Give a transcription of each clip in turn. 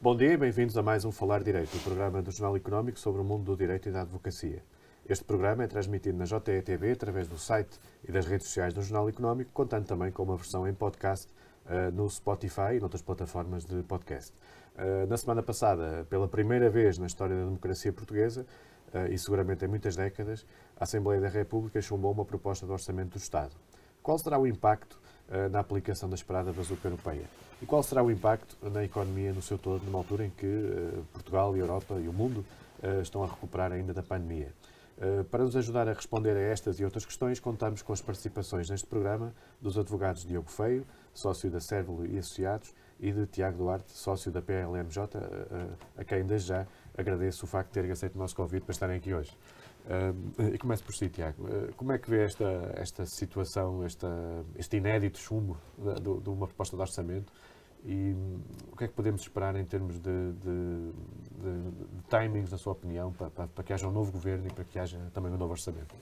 Bom dia e bem-vindos a mais um Falar Direito, o programa do Jornal Económico sobre o mundo do direito e da advocacia. Este programa é transmitido na JETV através do site e das redes sociais do Jornal Económico, contando também com uma versão em podcast no Spotify e noutras plataformas de podcast. Na semana passada, pela primeira vez na história da democracia portuguesa, e seguramente em muitas décadas, a Assembleia da República chumbou uma proposta de orçamento do Estado. Qual será o impacto na aplicação da esperada bazuca europeia? E qual será o impacto na economia no seu todo, numa altura em que Portugal, a Europa e o mundo estão a recuperar ainda da pandemia? Para nos ajudar a responder a estas e outras questões, contamos com as participações neste programa dos advogados Diogo Feio, sócio da Cérvulo e Associados, e de Tiago Duarte, sócio da PLMJ, a quem desde já agradeço o facto de terem aceito o nosso convite para estarem aqui hoje. E começo por si, Tiago. Como é que vê esta situação, este inédito chumbo de uma proposta de orçamento? E o que é que podemos esperar em termos de timings, na sua opinião, para que haja um novo governo e para que haja também um novo orçamento?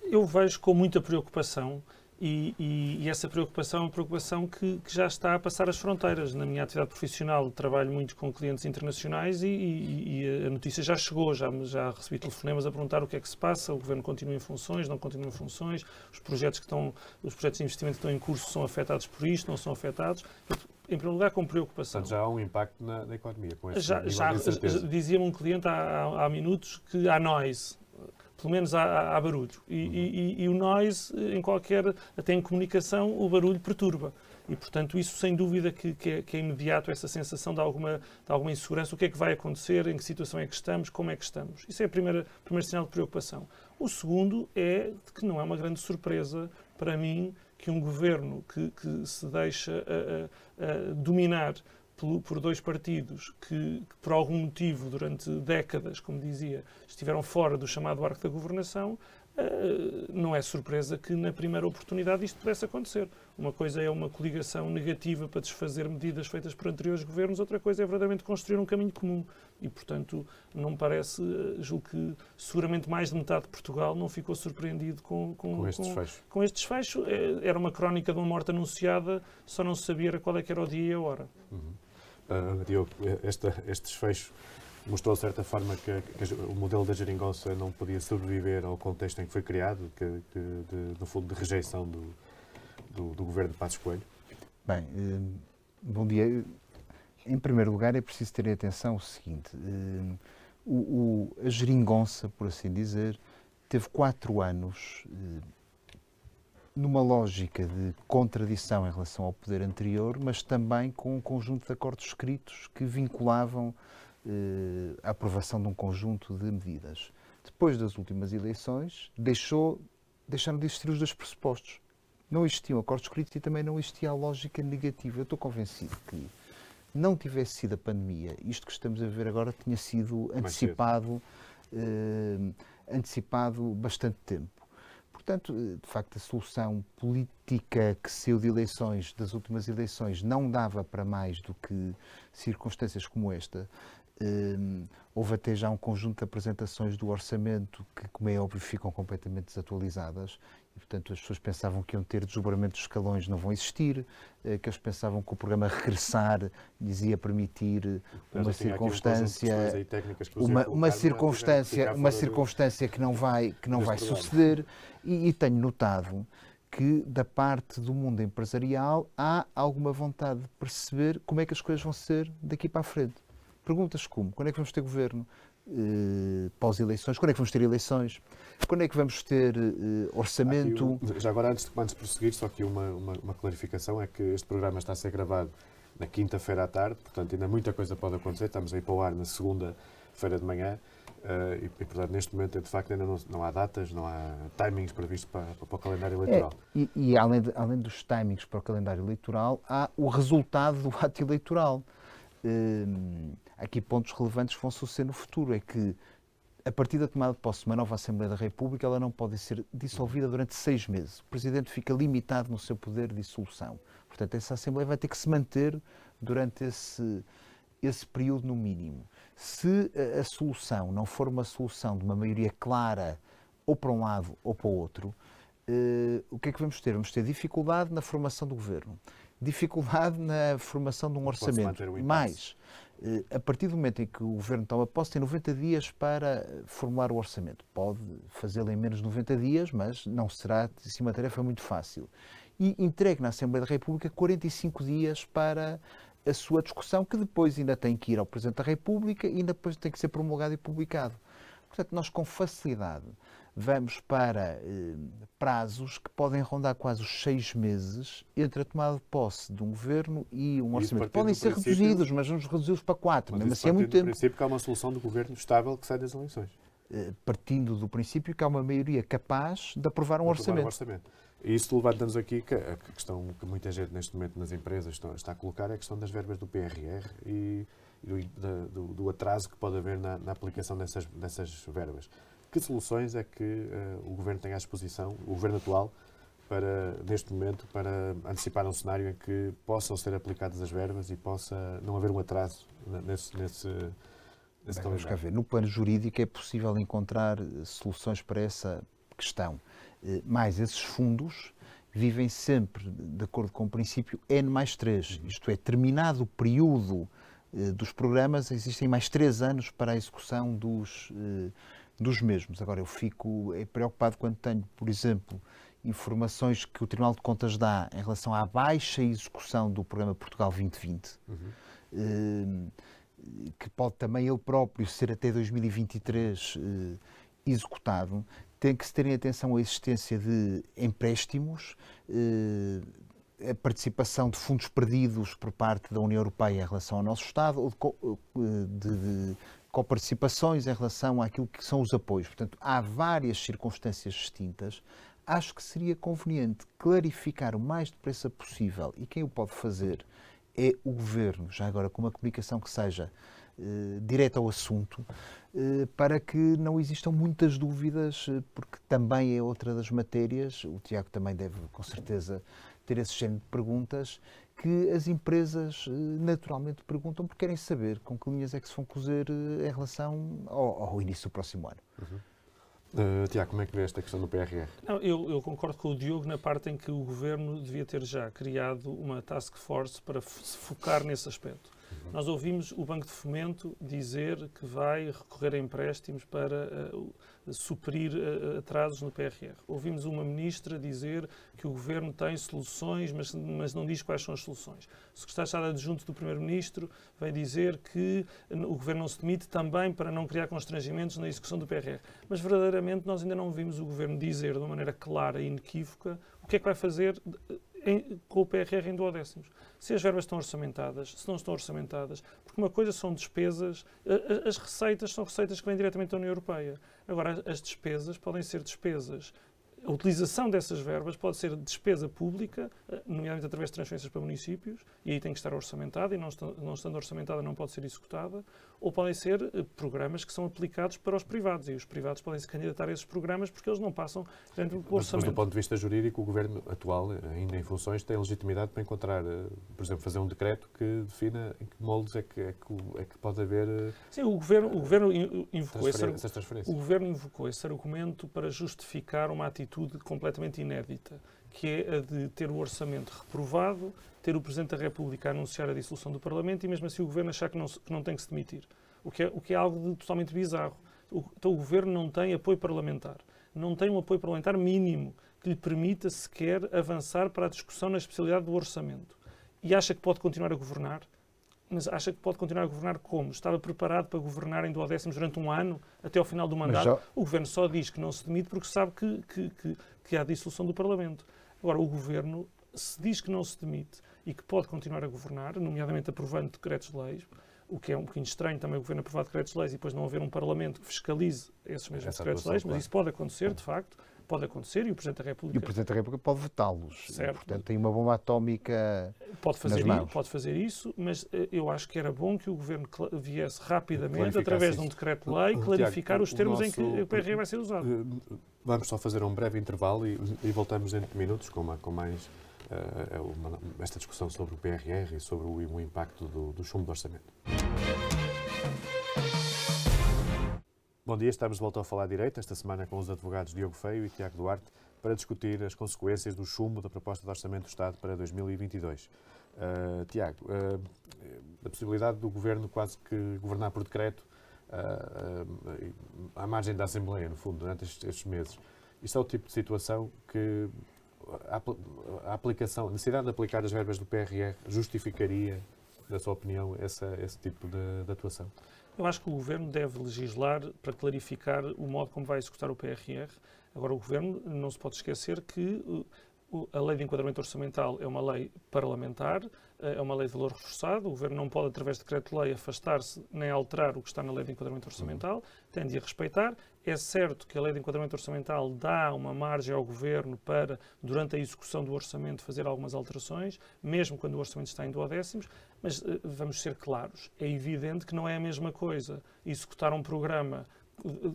Eu vejo com muita preocupação e essa preocupação é uma preocupação que já está a passar as fronteiras. Na minha atividade profissional trabalho muito com clientes internacionais e a notícia já chegou, já recebi telefonemas a perguntar o que é que se passa, o governo continua em funções, não continua em funções, os projetos de investimento que estão em curso são afetados por isto, não são afetados. Em primeiro lugar, com preocupação. Portanto, já há um impacto na economia, com este já dizia-me um cliente há minutos que há noise. Pelo menos há barulho. E o noise, até em comunicação, o barulho perturba. E, portanto, isso sem dúvida que é imediato, essa sensação de alguma insegurança. O que é que vai acontecer, em que situação é que estamos, como é que estamos. Isso é o primeiro sinal de preocupação. O segundo é que não é uma grande surpresa para mim que um governo que se deixa dominar por dois partidos que, por algum motivo, durante décadas, como dizia, estiveram fora do chamado arco da governação, não é surpresa que, na primeira oportunidade, isto pudesse acontecer. Uma coisa é uma coligação negativa para desfazer medidas feitas por anteriores governos, outra coisa é verdadeiramente construir um caminho comum. E, portanto, não me parece, julgo que seguramente mais de metade de Portugal não ficou surpreendido com este desfecho. Era uma crónica de uma morte anunciada, só não se sabia qual é que era o dia e a hora. Diogo, este desfecho mostrou de certa forma que o modelo da geringonça não podia sobreviver ao contexto em que foi criado, no fundo, de rejeição do governo de Passos Coelho? Bem, bom dia. Em primeiro lugar, é preciso ter atenção ao seguinte: a geringonça, por assim dizer, teve 4 anos numa lógica de contradição em relação ao poder anterior, mas também com um conjunto de acordos escritos que vinculavam a aprovação de um conjunto de medidas. Depois das últimas eleições, deixaram de existir os dois pressupostos. Não existiam acordos escritos e também não existia a lógica negativa. Eu estou convencido que não tivesse sido a pandemia, isto que estamos a ver agora tinha sido antecipado bastante tempo. Portanto, de facto, a solução política que saiu das últimas eleições, não dava para mais do que circunstâncias como esta. Houve até já um conjunto de apresentações do orçamento que, como é óbvio, ficam completamente desatualizadas. E, portanto, as pessoas pensavam que iam ter desdobramento dos escalões, não vão existir, que eles pensavam que o programa Regressar lhes ia permitir uma circunstância que não vai suceder. E tenho notado que, da parte do mundo empresarial, há alguma vontade de perceber como é que as coisas vão ser daqui para a frente. Perguntas como: quando é que vamos ter governo pós-eleições? Quando é que vamos ter eleições? Quando é que vamos ter orçamento? Já agora, antes de prosseguir, só aqui uma clarificação: é que este programa está a ser gravado na quinta-feira à tarde, portanto ainda muita coisa pode acontecer. Estamos aí para o ar na segunda-feira de manhã e, portanto, neste momento, de facto, ainda não há datas, não há timings previstos para o calendário eleitoral. E além dos timings para o calendário eleitoral, há o resultado do ato eleitoral. Aqui pontos relevantes que vão suceder no futuro: é que, a partir da tomada de posse de uma nova Assembleia da República, ela não pode ser dissolvida durante 6 meses. O Presidente fica limitado no seu poder de dissolução. Portanto, essa Assembleia vai ter que se manter durante esse período, no mínimo. Se a solução não for uma solução de uma maioria clara, ou para um lado ou para o outro, o que é que vamos ter? Vamos ter dificuldade na formação do governo. dificuldade na formação de um orçamento. Mas, a partir do momento em que o Governo toma posse, tem 90 dias para formular o orçamento. Pode fazê-lo em menos de 90 dias, mas não será assim uma tarefa muito fácil. E entregue na Assembleia da República 45 dias para a sua discussão, que depois ainda tem que ir ao Presidente da República e ainda depois tem que ser promulgado e publicado. Portanto, nós com facilidade vamos para prazos que podem rondar quase os 6 meses entre a tomada de posse de um governo e um orçamento. Podem ser reduzidos, mas vamos reduzi-los para 4. Mas mesmo assim é muito tempo. Do princípio que há uma solução do governo estável que sai das eleições. Partindo do princípio que há uma maioria capaz de aprovar um orçamento. E isso levanta-nos aqui que a questão que muita gente neste momento nas empresas está a colocar é a questão das verbas do PRR e do atraso que pode haver na aplicação dessas verbas. Que soluções é que o Governo tem à disposição, o Governo atual, neste momento, para antecipar um cenário em que possam ser aplicadas as verbas e possa não haver um atraso nesse vamos cá ver. No plano jurídico é possível encontrar soluções para essa questão, mas esses fundos vivem sempre de acordo com o princípio N+3, isto é, terminado o período dos programas, existem mais 3 anos para a execução dos mesmos. Agora, eu fico preocupado quando tenho, por exemplo, informações que o Tribunal de Contas dá em relação à baixa execução do programa Portugal 2020, que pode também ele próprio ser até 2023 executado. Tem que se ter em atenção a existência de empréstimos, a participação de fundos perdidos por parte da União Europeia em relação ao nosso Estado, ou de coparticipações em relação àquilo que são os apoios. Portanto, há várias circunstâncias distintas. Acho que seria conveniente clarificar o mais depressa possível, e quem o pode fazer é o Governo, já agora com uma comunicação que seja direta ao assunto, para que não existam muitas dúvidas, porque também é outra das matérias, o Tiago também deve com certeza ter esse género de perguntas, que as empresas naturalmente perguntam porque querem saber com que linhas é que se vão cozer em relação ao início do próximo ano. Tiago, como é que vê esta questão do PRR? Não, eu concordo com o Diogo na parte em que o Governo devia ter já criado uma task force para se focar nesse aspecto. Nós ouvimos o Banco de Fomento dizer que vai recorrer a empréstimos para suprir atrasos no PRR. Ouvimos uma ministra dizer que o Governo tem soluções, mas não diz quais são as soluções. O secretário de Estado adjunto do Primeiro-Ministro vai dizer que o Governo não se demite também para não criar constrangimentos na execução do PRR. Mas, verdadeiramente, nós ainda não vimos o Governo dizer de uma maneira clara e inequívoca o que é que vai fazer com o PRR em duodécimos. Se as verbas estão orçamentadas, se não estão orçamentadas, porque uma coisa são despesas, as receitas são receitas que vêm diretamente da União Europeia. Agora, as despesas podem ser despesas, a utilização dessas verbas pode ser despesa pública, nomeadamente através de transferências para municípios, e aí tem que estar orçamentada, e não estando orçamentada não pode ser executada, ou podem ser programas que são aplicados para os privados, e os privados podem se candidatar a esses programas porque eles não passam dentro do orçamento. Mas do ponto de vista jurídico, o Governo atual, ainda em funções, tem legitimidade para encontrar, por exemplo, fazer um decreto que defina em que moldes é que pode haver. Sim, o Governo invocou essas transferências. O Governo invocou esse argumento para justificar uma atitude completamente inédita, que é a de ter o orçamento reprovado, ter o Presidente da República a anunciar a dissolução do Parlamento e mesmo assim o Governo achar que não tem que se demitir. O que é algo de totalmente bizarro. Então o Governo não tem apoio parlamentar. Não tem um apoio parlamentar mínimo que lhe permita sequer avançar para a discussão na especialidade do orçamento. E acha que pode continuar a governar? Mas acha que pode continuar a governar como? Estava preparado para governar em duodécimos durante um ano, até ao final do mandato? O Governo só diz que não se demite porque sabe que há dissolução do Parlamento. Agora, o Governo, se diz que não se demite e que pode continuar a governar, nomeadamente aprovando decretos-leis, o que é um bocadinho estranho também o Governo aprovar decretos-leis e depois não haver um Parlamento que fiscalize esses mesmos decretos-leis, mas isso pode acontecer, de facto, pode acontecer e o Presidente da República... E o Presidente da República pode vetá-los. Certo. Portanto, tem uma bomba atómica nas mãos. Pode fazer isso, mas eu acho que era bom que o Governo viesse rapidamente, através de um decreto-lei, clarificar os termos em que o PRR vai ser usado. Vamos só fazer um breve intervalo e voltamos dentro de minutos com mais esta discussão sobre o PRR e sobre o impacto do chumbo do orçamento. Bom dia, estamos de volta ao Falar Direito, esta semana com os advogados Diogo Feio e Tiago Duarte. para discutir as consequências do chumbo da proposta de Orçamento do Estado para 2022. Tiago, a possibilidade do Governo quase que governar por decreto, à margem da Assembleia, no fundo, durante estes meses. Isto é o tipo de situação que a aplicação, a necessidade de aplicar as verbas do PRR justificaria, na sua opinião, esse tipo de atuação? Eu acho que o Governo deve legislar para clarificar o modo como vai executar o PRR. Agora, o Governo não se pode esquecer que a Lei de Enquadramento Orçamental é uma lei parlamentar, é uma lei de valor reforçado. O Governo não pode, através de decreto-lei, afastar-se nem alterar o que está na Lei de Enquadramento Orçamental, tem de a respeitar. É certo que a Lei de Enquadramento Orçamental dá uma margem ao Governo para, durante a execução do orçamento, fazer algumas alterações, mesmo quando o orçamento está em duodécimos, mas vamos ser claros, é evidente que não é a mesma coisa executar um programa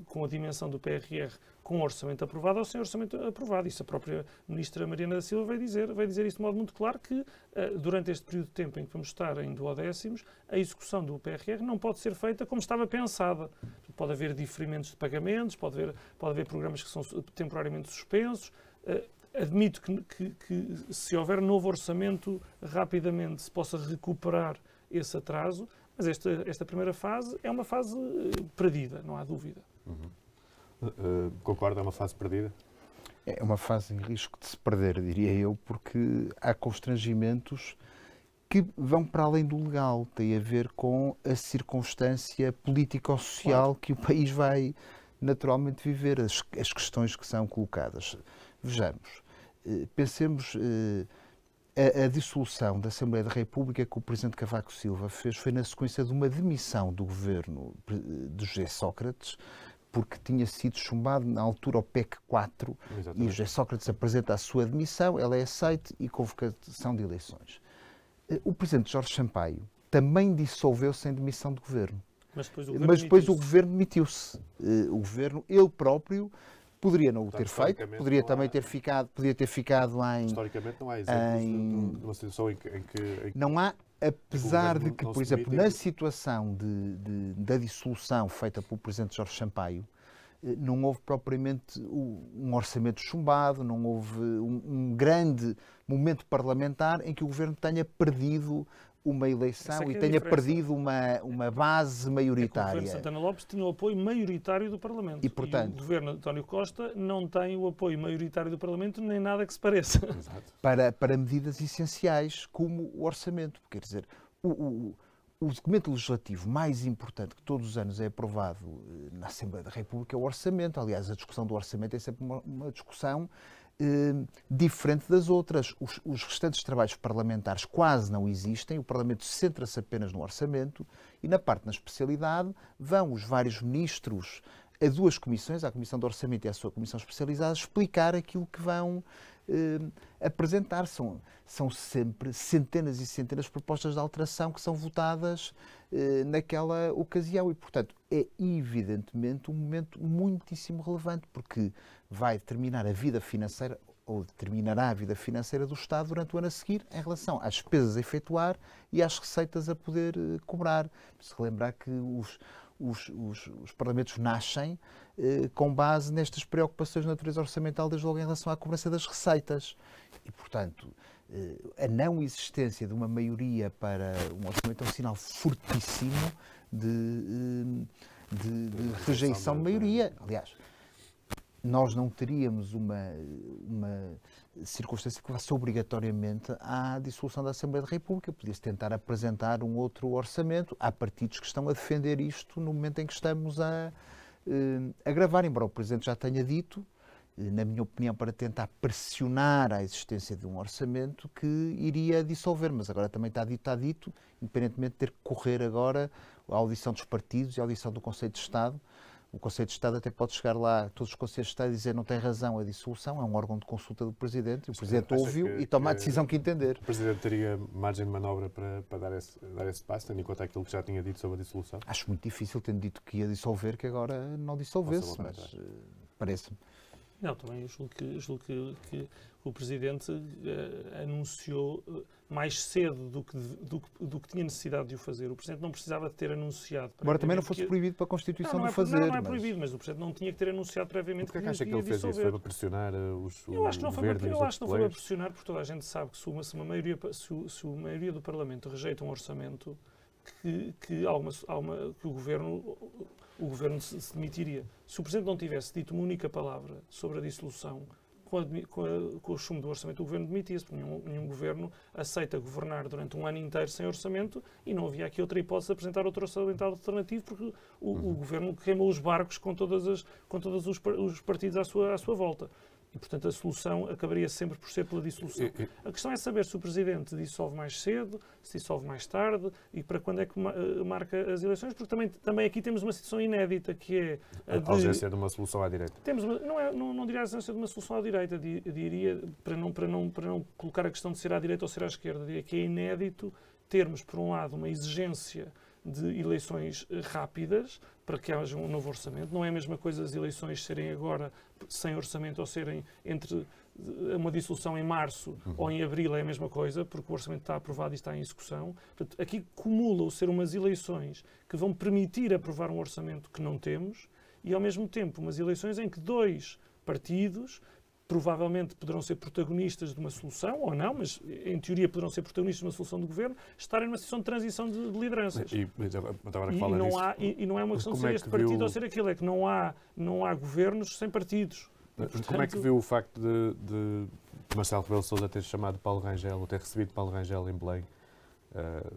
com a dimensão do PRR com orçamento aprovado ou sem orçamento aprovado. Isso a própria Ministra Mariana da Silva vai dizer isso de modo muito claro, que durante este período de tempo em que vamos estar em duodécimos, a execução do PRR não pode ser feita como estava pensada. Pode haver diferimentos de pagamentos, pode haver programas que são temporariamente suspensos. Admito que se houver novo orçamento, rapidamente se possa recuperar esse atraso, mas esta primeira fase é uma fase perdida, não há dúvida. Concorda? É uma fase perdida? É uma fase em risco de se perder, diria eu, porque há constrangimentos que vão para além do legal, tem a ver com a circunstância político-social que o país vai naturalmente viver, as questões que são colocadas. Vejamos, pensemos, a dissolução da Assembleia da República que o Presidente Cavaco Silva fez foi na sequência de uma demissão do governo de José Sócrates, porque tinha sido chumbado na altura o PEC 4. Exatamente. E José Sócrates apresenta a sua demissão, ela é aceite e convocação de eleições. O Presidente Jorge Sampaio também dissolveu-se em demissão de governo. Mas depois o governo demitiu-se. O governo, ele próprio, poderia não o ter feito, poderia também ter ficado em... Historicamente não há exemplos de uma situação em que não há, apesar de que, por exemplo, na situação da dissolução feita pelo Presidente Jorge Sampaio, não houve propriamente um orçamento chumbado, não houve um grande momento parlamentar em que o Governo tenha perdido uma eleição e tenha perdido uma base maioritária. O Governo Santana Lopes tinha o apoio maioritário do Parlamento. E, portanto, o Governo António Costa não tem o apoio maioritário do Parlamento, nem nada que se pareça. Para medidas essenciais como o orçamento. Quer dizer, o documento legislativo mais importante que todos os anos é aprovado na Assembleia da República é o orçamento. Aliás, a discussão do orçamento é sempre uma discussão diferente das outras. Os restantes trabalhos parlamentares quase não existem, o Parlamento centra-se apenas no orçamento e na parte da especialidade vão os vários ministros a duas comissões, à Comissão do Orçamento e à sua Comissão Especializada, explicar aquilo que vão apresentar. São sempre centenas e centenas de propostas de alteração que são votadas naquela ocasião e, portanto, é evidentemente um momento muitíssimo relevante, porque vai determinar a vida financeira ou determinará a vida financeira do Estado durante o ano a seguir em relação às despesas a efetuar e às receitas a poder cobrar. Se relembrar que os parlamentos nascem com base nestas preocupações de natureza orçamental, desde logo em relação à cobrança das receitas. E, portanto, a não existência de uma maioria para um orçamento é um sinal fortíssimo de rejeição de maioria. Aliás, nós não teríamos uma circunstância que levasse obrigatoriamente à dissolução da Assembleia da República. Podia-se tentar apresentar um outro orçamento. Há partidos que estão a defender isto no momento em que estamos a gravar, embora o Presidente já tenha dito, na minha opinião, para tentar pressionar a existência de um orçamento que iria dissolver. Mas agora também está dito, independentemente de ter que correr agora a audição dos partidos e a audição do Conselho de Estado. O Conselho de Estado até pode chegar lá, todos os Conselhos de Estado, e dizer não tem razão a dissolução, é um órgão de consulta do Presidente, e o Presidente ouve-o e toma a decisão que entender. O Presidente teria margem de manobra para dar esse passo, tendo em conta aquilo que já tinha dito sobre a dissolução? Acho muito difícil, tendo dito que ia dissolver, que agora não dissolvesse, mas parece-me. Não, também julgo que o Presidente anunciou mais cedo do que tinha necessidade de o fazer. O Presidente não precisava de ter anunciado. Embora também não fosse proibido para a Constituição de o fazer. Não é proibido, mas o Presidente não tinha que ter anunciado previamente que acha que ele fez isso? Foi para pressionar o Eu acho que não foi para players? pressionar, porque toda a gente sabe que se a maioria do Parlamento rejeita um orçamento, que o Governo se demitiria. Se o Presidente não tivesse dito uma única palavra sobre a dissolução, com o chumbo do orçamento, o Governo demitia-se, porque nenhum Governo aceita governar durante um ano inteiro sem orçamento, e não havia aqui outra hipótese de apresentar outro orçamento alternativo, porque o Governo queimou os barcos com todos os partidos à sua volta. E, portanto, a solução acabaria sempre por ser pela dissolução. A questão é saber se o Presidente dissolve mais cedo, se dissolve mais tarde e para quando é que marca as eleições, porque também aqui temos uma situação inédita, que é a ausência de uma solução à direita. Não diria a ausência de uma solução à direita, diria, para não colocar a questão de ser à direita ou ser à esquerda, diria que é inédito termos, por um lado, uma exigência de eleições rápidas para que haja um novo orçamento. Não é a mesma coisa as eleições serem agora sem orçamento ou serem entre uma dissolução em março ou em abril, é a mesma coisa, porque o orçamento está aprovado e está em execução. Portanto, aqui cumula o ser umas eleições que vão permitir aprovar um orçamento que não temos e, ao mesmo tempo, umas eleições em que dois partidos provavelmente poderão ser protagonistas de uma solução, ou não, mas em teoria poderão ser protagonistas de uma solução do Governo, estarem numa situação de transição de lideranças. E não é uma questão de ser este partido ou ser aquele, é que não há governos sem partidos. Portanto, como é que viu o facto de Marcelo Rebelo de Sousa ter chamado Paulo Rangel, ou ter recebido Paulo Rangel em Belém,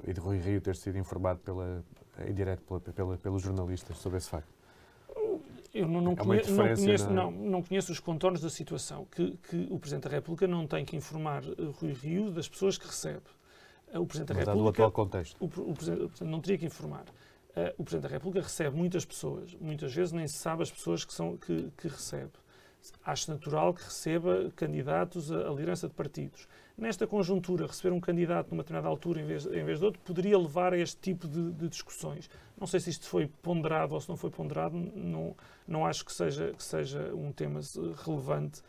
e de Rui Rio ter sido informado em direto pelos jornalistas sobre esse facto? Eu não conheço os contornos da situação, que o Presidente da República não tem que informar Rui Rio das pessoas que recebe. O Presidente da República, do atual contexto. O Presidente não teria que informar. O Presidente da República recebe muitas pessoas. Muitas vezes nem se sabe as pessoas que recebe. Acho natural que receba candidatos à liderança de partidos. Nesta conjuntura, receber um candidato numa determinada altura em vez de outro poderia levar a este tipo de discussões. Não sei se isto foi ponderado ou se não foi ponderado, não acho que seja um tema relevante.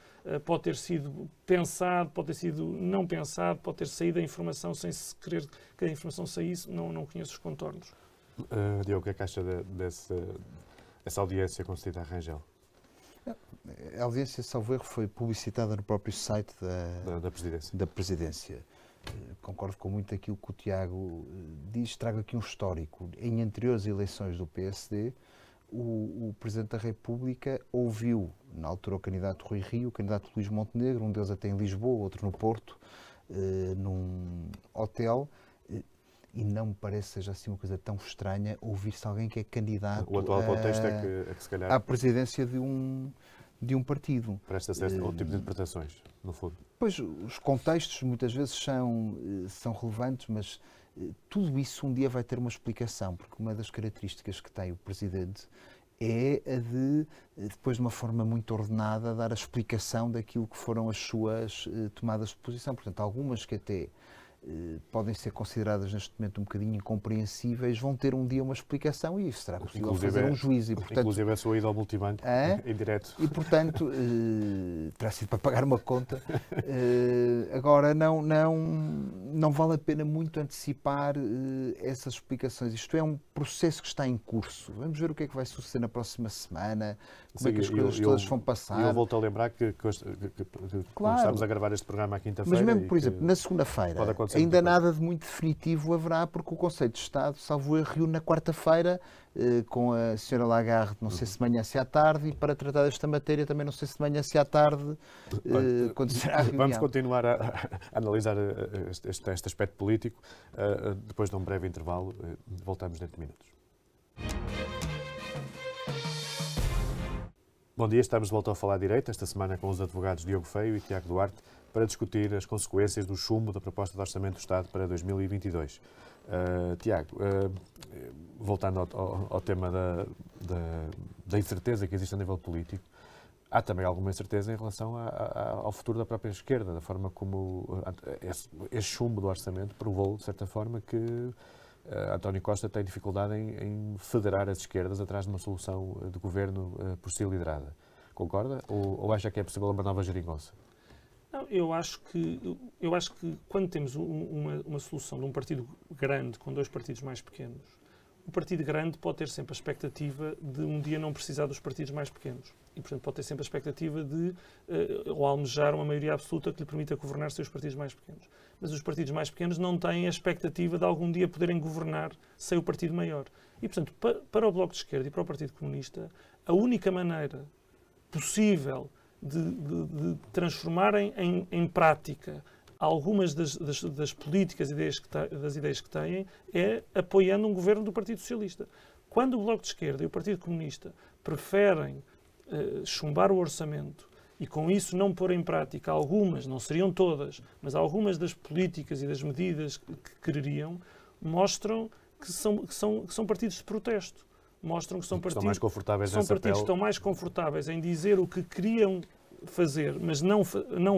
Pode ter sido pensado, pode ter sido não pensado, pode ter saído a informação sem se querer que a informação saísse, não conheço os contornos. Diogo, o que é que acha dessa audiência concedida a Rangel? A audiência, salvo erro, foi publicitada no próprio site da Presidência. Concordo com muito aquilo que o Tiago diz. Trago aqui um histórico. Em anteriores eleições do PSD, o Presidente da República ouviu, na altura, o candidato Rui Rio, o candidato Luís Montenegro, um deles até em Lisboa, outro no Porto, num hotel. E não me parece seja assim uma coisa tão estranha ouvir-se alguém que é candidato o atual contexto é que se calhar à presidência de um partido. Presta-se a outro tipo de interpretações, no fundo. Pois, os contextos muitas vezes são relevantes, mas tudo isso um dia vai ter uma explicação, porque uma das características que tem o Presidente é a de, depois de uma forma muito ordenada, dar a explicação daquilo que foram as suas tomadas de posição. Portanto, algumas que até podem ser consideradas neste momento um bocadinho incompreensíveis, vão ter um dia uma explicação e isso será possível fazer um juízo. E, portanto, inclusive a sua ida ao multibanco em direto. E, portanto, terá sido para pagar uma conta. Agora, não vale a pena muito antecipar essas explicações. Isto é um processo que está em curso. Vamos ver o que é que vai suceder na próxima semana, como é que as coisas todas vão passar. E eu volto a lembrar que claro, estamos a gravar este programa à quinta-feira. Mas mesmo, por exemplo, na segunda-feira, ainda nada de muito definitivo haverá, porque o Conselho de Estado, salvo erro, reúne na quarta-feira com a Sra. Lagarde, não sei se de manhã se à tarde, e para tratar desta matéria também não sei se de manhã se à tarde, quando será a reunião. Vamos continuar a analisar este aspecto político. Depois de um breve intervalo, voltamos dentro de minutos. Bom dia, estamos de volta ao Falar Direito, esta semana com os advogados Diogo Feio e Tiago Duarte, para discutir as consequências do chumbo da proposta de Orçamento do Estado para 2022. Tiago, voltando ao tema da incerteza que existe a nível político, há também alguma incerteza em relação ao futuro da própria esquerda, da forma como esse chumbo do Orçamento provou, de certa forma, que António Costa tem dificuldade em federar as esquerdas atrás de uma solução de governo por si liderada. Concorda? Ou acha que é possível uma nova geringonça? Não, eu acho que quando temos uma solução de um partido grande com dois partidos mais pequenos, o partido grande pode ter sempre a expectativa de um dia não precisar dos partidos mais pequenos. E, portanto, pode ter sempre a expectativa de ou almejar uma maioria absoluta que lhe permita governar sem os partidos mais pequenos. Mas os partidos mais pequenos não têm a expectativa de algum dia poderem governar sem o partido maior. E, portanto, para o Bloco de Esquerda e para o Partido Comunista, a única maneira possível de transformarem em prática algumas das políticas das ideias que têm é apoiando um governo do Partido Socialista. Quando o Bloco de Esquerda e o Partido Comunista preferem chumbar o orçamento e com isso não pôr em prática algumas, não seriam todas, mas algumas das políticas e das medidas que quereriam, mostram que são partidos de protesto. Mostram que são partidos mais confortáveis que estão mais confortáveis em dizer o que queriam fazer, mas não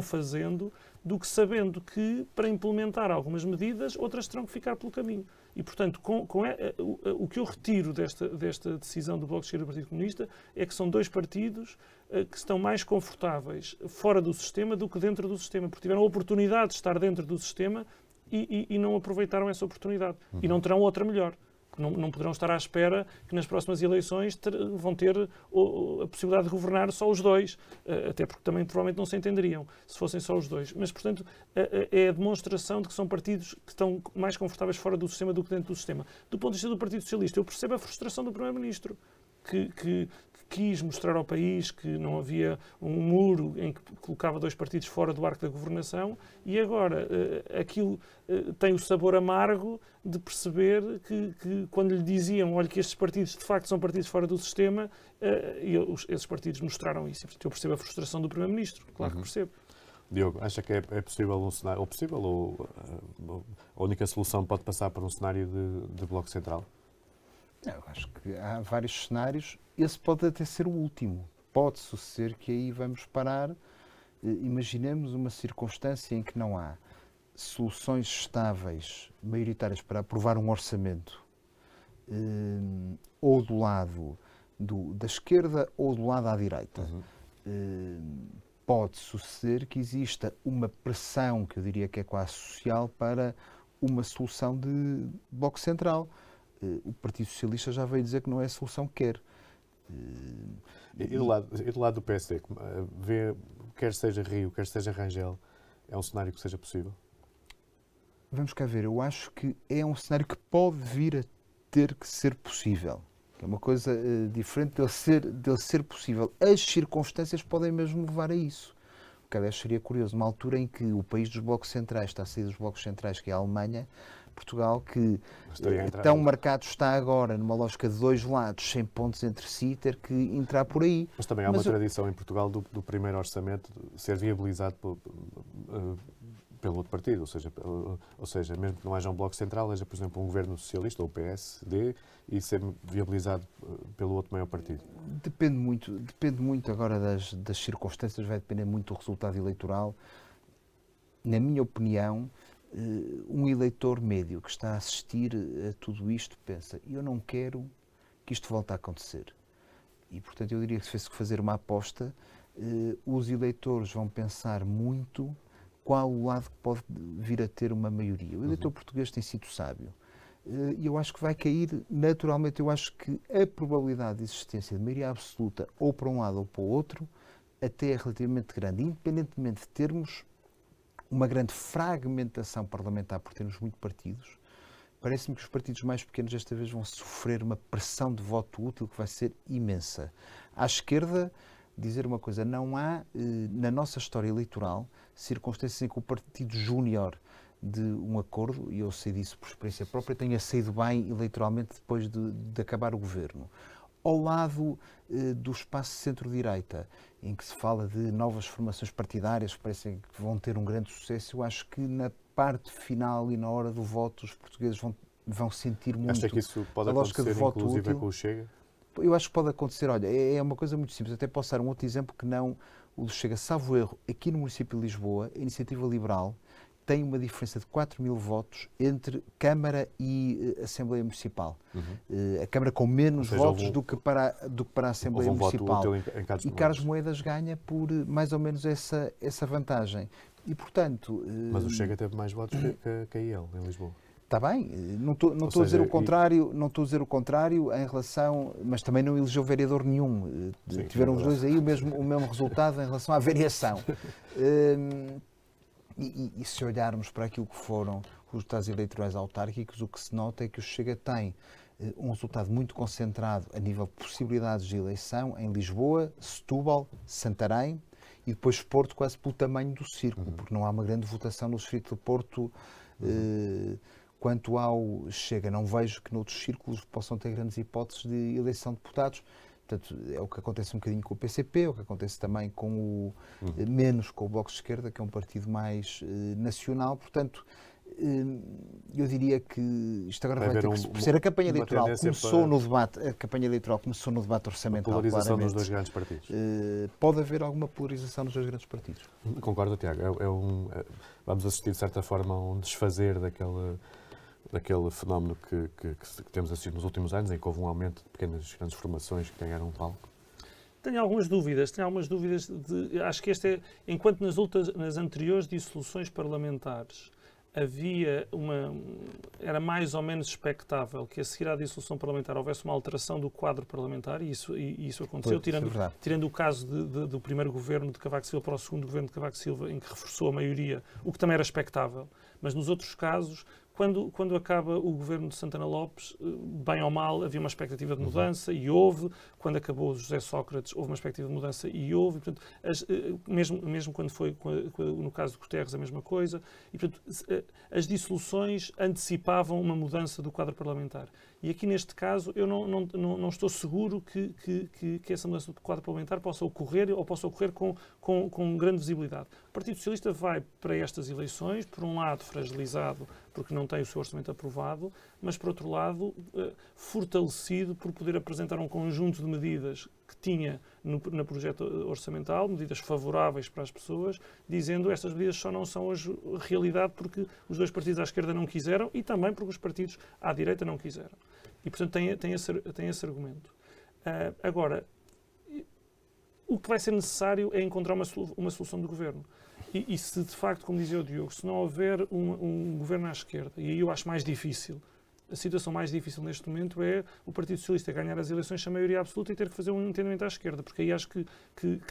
fazendo, do que sabendo que, para implementar algumas medidas, outras terão que ficar pelo caminho. E, portanto, o que eu retiro desta decisão do Bloco de Esquerda e do Partido Comunista é que são dois partidos que estão mais confortáveis fora do sistema do que dentro do sistema, porque tiveram a oportunidade de estar dentro do sistema e não aproveitaram essa oportunidade. E não terão outra melhor. Não poderão estar à espera que nas próximas eleições vão ter a possibilidade de governar só os dois, até porque também provavelmente não se entenderiam se fossem só os dois. Mas, portanto, é a demonstração de que são partidos que estão mais confortáveis fora do sistema do que dentro do sistema. Do ponto de vista do Partido Socialista, eu percebo a frustração do Primeiro-Ministro, que quis mostrar ao país que não havia um muro em que colocava dois partidos fora do arco da governação e agora aquilo tem o sabor amargo de perceber que quando lhe diziam, olha, que estes partidos de facto são partidos fora do sistema, esses partidos mostraram isso. Portanto, eu percebo a frustração do Primeiro-Ministro, claro que percebo. Diogo, acha que é possível um cenário, ou a única solução pode passar por um cenário de Bloco Central? Eu acho que há vários cenários. Esse pode até ser o último. Pode suceder que aí vamos parar. Imaginemos uma circunstância em que não há soluções estáveis, maioritárias, para aprovar um orçamento, ou do lado da esquerda ou do lado à direita. Pode suceder que exista uma pressão, que eu diria que é quase social, para uma solução de Bloco Central. O Partido Socialista já veio dizer que não é a solução que quer. E do lado do PSD, vê, quer seja Rio, quer seja Rangel, é um cenário que seja possível? Vamos cá ver. Eu acho que é um cenário que pode vir a ter que ser possível. É uma coisa diferente dele ser possível. As circunstâncias podem mesmo levar a isso. O que, aliás, seria curioso, numa altura em que o país dos blocos centrais está a sair dos blocos centrais, que é a Alemanha, Portugal, que tão marcado está agora numa lógica de dois lados, sem pontos entre si, ter que entrar por aí. Mas também há uma tradição em Portugal do primeiro orçamento ser viabilizado pelo outro partido, ou seja, mesmo que não haja um Bloco Central, haja, por exemplo, um governo socialista, ou o PSD, e ser viabilizado pelo outro maior partido. Depende muito agora das circunstâncias, vai depender muito do resultado eleitoral. Na minha opinião, um eleitor médio que está a assistir a tudo isto pensa, eu não quero que isto volte a acontecer. E, portanto, eu diria que se fosse fazer uma aposta, os eleitores vão pensar muito qual o lado que pode vir a ter uma maioria. O eleitor português tem sido sábio. E eu acho que vai cair naturalmente. Eu acho que a probabilidade de existência de maioria absoluta ou para um lado ou para o outro até é relativamente grande, independentemente de termos uma grande fragmentação parlamentar por termos muitos partidos. Parece-me que os partidos mais pequenos desta vez vão sofrer uma pressão de voto útil que vai ser imensa. À esquerda, dizer uma coisa, não há na nossa história eleitoral circunstâncias em que o partido júnior de um acordo, e eu sei disso por experiência própria, tenha saído bem eleitoralmente depois de acabar o governo. Ao lado do espaço centro-direita, em que se fala de novas formações partidárias que parecem que vão ter um grande sucesso, eu acho que na parte final e na hora do voto os portugueses vão sentir muito. Acha que isso pode acontecer, inclusive, com o Chega? Eu acho que pode acontecer. Olha, é uma coisa muito simples. Até posso dar um outro exemplo que não o do Chega. Salvo erro, aqui no município de Lisboa, a Iniciativa Liberal tem uma diferença de 4.000 votos entre Câmara e Assembleia Municipal. A Câmara com menos votos do que para a Assembleia Municipal. E Carlos Moedas ganha por mais ou menos essa vantagem. E, portanto... Mas o Chega teve mais votos que a IEL, em Lisboa. Está bem, não estou a dizer o contrário em relação, mas também não elegeu vereador nenhum. Sim, tiveram os dois aí o mesmo resultado em relação à variação. E se olharmos para aquilo que foram os resultados eleitorais autárquicos, o que se nota é que o Chega tem um resultado muito concentrado a nível de possibilidades de eleição em Lisboa, Setúbal, Santarém e depois Porto, quase pelo tamanho do círculo, porque não há uma grande votação no distrito de Porto. Quanto ao Chega, não vejo que noutros círculos possam ter grandes hipóteses de eleição de deputados. Portanto, é o que acontece um bocadinho com o PCP, é o que acontece também menos com o Bloco de Esquerda, que é um partido mais nacional. Portanto, eu diria que isto agora vai ter que ser. A campanha eleitoral começou no debate, orçamental. A polarização nos dois grandes partidos. Pode haver alguma polarização nos dois grandes partidos. Concordo, Tiago. Vamos assistir, de certa forma, a um desfazer daquele fenómeno que temos assistido nos últimos anos, em que houve um aumento de pequenas grandes formações que ganharam um palco. Tenho algumas dúvidas. Acho que enquanto nas anteriores dissoluções parlamentares era mais ou menos expectável que a seguir à dissolução parlamentar houvesse uma alteração do quadro parlamentar, e isso aconteceu, tirando o caso do primeiro governo de Cavaco Silva para o segundo governo de Cavaco Silva, em que reforçou a maioria, o que também era expectável. Mas nos outros casos, quando acaba o governo de Santana Lopes, bem ou mal, havia uma expectativa de mudança e houve. Quando acabou José Sócrates, houve uma expectativa de mudança e houve. Portanto, mesmo quando foi, no caso de Guterres, a mesma coisa. E, portanto, as dissoluções antecipavam uma mudança do quadro parlamentar. E aqui, neste caso, eu não estou seguro que essa mudança do quadro parlamentar possa ocorrer ou possa ocorrer com grande visibilidade. O Partido Socialista vai para estas eleições, por um lado, fragilizado porque não tem o seu orçamento aprovado, mas, por outro lado, fortalecido por poder apresentar um conjunto de medidas que tinha no projeto orçamental, medidas favoráveis para as pessoas, dizendo que estas medidas só não são hoje realidade porque os dois partidos à esquerda não quiseram e também porque os partidos à direita não quiseram. E, portanto, tem esse argumento. Agora, o que vai ser necessário é encontrar uma solução de governo. E se, de facto, como dizia o Diogo, se não houver um governo à esquerda, e aí eu acho mais difícil, a situação mais difícil neste momento é o Partido Socialista ganhar as eleições sem maioria absoluta e ter que fazer um entendimento à esquerda, porque aí acho que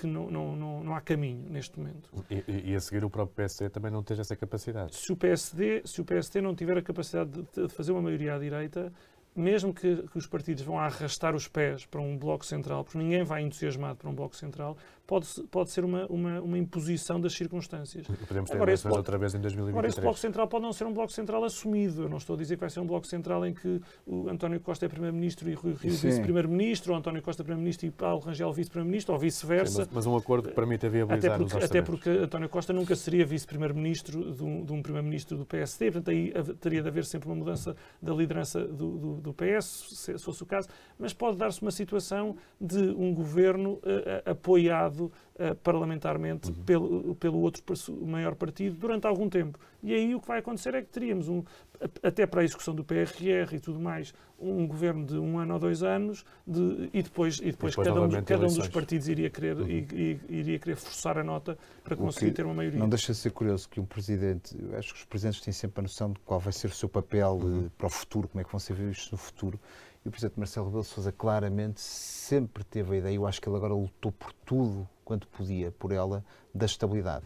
não há caminho neste momento. E a seguir o próprio PSD também não tem essa capacidade. Se o PSD não tiver a capacidade de fazer uma maioria à direita, mesmo que os partidos vão arrastar os pés para um bloco central, porque ninguém vai entusiasmado para um bloco central, pode ser uma imposição das circunstâncias. Podemos ter eleições outra vez em 2023. Agora, esse bloco central pode não ser um bloco central assumido. Eu não estou a dizer que vai ser um bloco central em que o António Costa é primeiro-ministro e Rui Rio vice-primeiro-ministro, ou António Costa primeiro-ministro e Paulo Rangel vice-primeiro-ministro, ou vice-versa. Mas um acordo que permite viabilizar os orçamentos. Até porque António Costa nunca seria vice-primeiro-ministro de um primeiro-ministro do PSD, portanto aí teria de haver sempre uma mudança da liderança do PS, se fosse o caso, mas pode dar-se uma situação de um governo apoiado parlamentarmente pelo outro maior partido durante algum tempo. E aí o que vai acontecer é que teríamos, até para a execução do PRR e tudo mais, um governo de 1 ano ou 2 anos e depois cada um dos partidos iria querer forçar a nota para conseguir ter uma maioria. Não deixa de ser curioso que um presidente, acho que os presidentes têm sempre a noção de qual vai ser o seu papel para o futuro, como é que vão ser vistos no futuro. E o presidente Marcelo Rebelo de Sousa claramente sempre teve a ideia, eu acho que ele agora lutou por tudo quanto podia por ela, da estabilidade.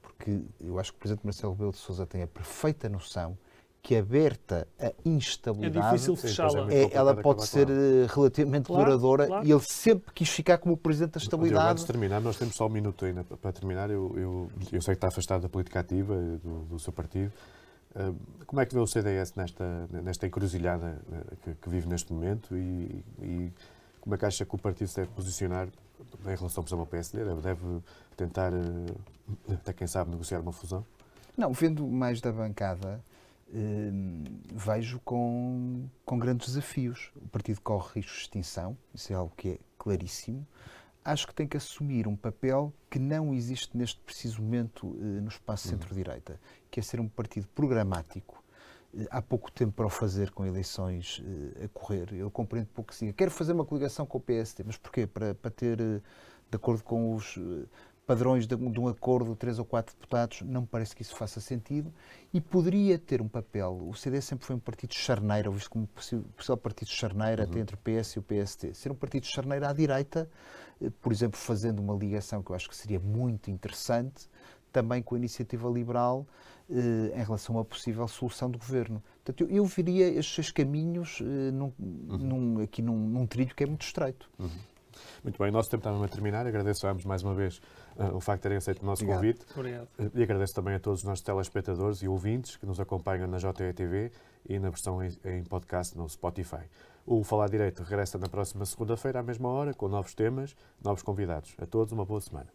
Porque eu acho que o presidente Marcelo Rebelo de Sousa tem a perfeita noção que, aberta a instabilidade, é difícil fechá-la. Ela pode ser relativamente duradoura, e ele sempre quis ficar como o presidente da estabilidade. Antes de terminar, nós temos só um minuto ainda para terminar. Eu sei que está afastado da política ativa do seu partido. Como é que vê o CDS nesta encruzilhada que vive neste momento e como é que acha que o partido se deve posicionar em relação, por exemplo, ao PSD? Deve tentar, até quem sabe, negociar uma fusão? Não, vendo mais da bancada, vejo com grandes desafios. O partido corre risco de extinção, isso é algo que é claríssimo. acho que tem que assumir um papel que não existe neste preciso momento no espaço centro-direita, que é ser um partido programático. Há pouco tempo para o fazer com eleições a correr. Eu compreendo pouco assim. Quero fazer uma coligação com o PSD, mas porquê? Para ter, de acordo com os padrões de um acordo, 3 ou 4 deputados, não me parece que isso faça sentido e poderia ter um papel. O CD sempre foi um partido de charneira, visto como possível partido de charneira até entre o PS e o PSD. Ser um partido de charneira à direita, por exemplo, fazendo uma ligação que eu acho que seria muito interessante, também com a iniciativa liberal, em relação a uma possível solução do governo. Portanto, eu viria estes 6 caminhos aqui num trilho que é muito estreito. Muito bem, o nosso tempo está a terminar. Agradeço a ambos mais uma vez o facto de terem aceito o nosso convite. Obrigado. E agradeço também a todos os nossos telespectadores e ouvintes que nos acompanham na JETV e na versão em podcast no Spotify. O Falar Direito regressa na próxima segunda-feira à mesma hora, com novos temas, novos convidados. A todos uma boa semana.